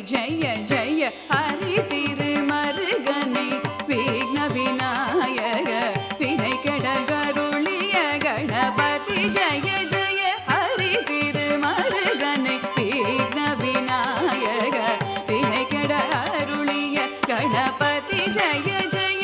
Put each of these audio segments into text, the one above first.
ஜெய ஜெய ஹரி திருமருகனை விக்ன விநாயக வினை கெடகருளிய கணபதி ஜெய ஜெய ஹரி திருமருகனை விக்ன விநாயக வினை கெடகருளிய கணபதி ஜெய ஜெய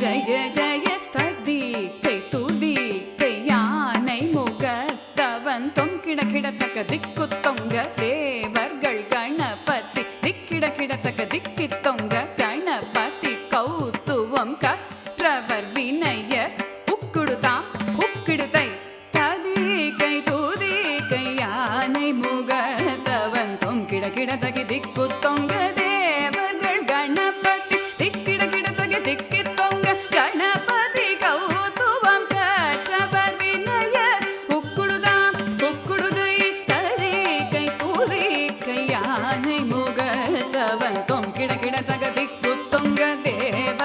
ஜய ஜய ததிக்கை துதிக்கை யானை முகத்தவன் தொங்கிட கிடத்தக்க திக்கு தொங்க தேவர்கள் கணபதி திக்கிட கிடத்தக்க திக்கி தொங்க கணபதி கௌத்துவம் கற்றவர் வினய உக்குடுதாம் உக்கிடுதை ததிக்கை துதிக்கை யானை முகத்தவன் தொங்கிட கிடத்தக்க திக்கு தொங்க தேவர்கள் கணபதி திக்கிட கிடத்தக்க திக்கி கணபதி கௌதுவம் கற்றவர் வினய உக்குடுதாம் உக்குடுதை தரிகை கூதிக்கை யானை முகத்தவன் தொங்கிட கிடத்தக திக்கு தொங்க தேவ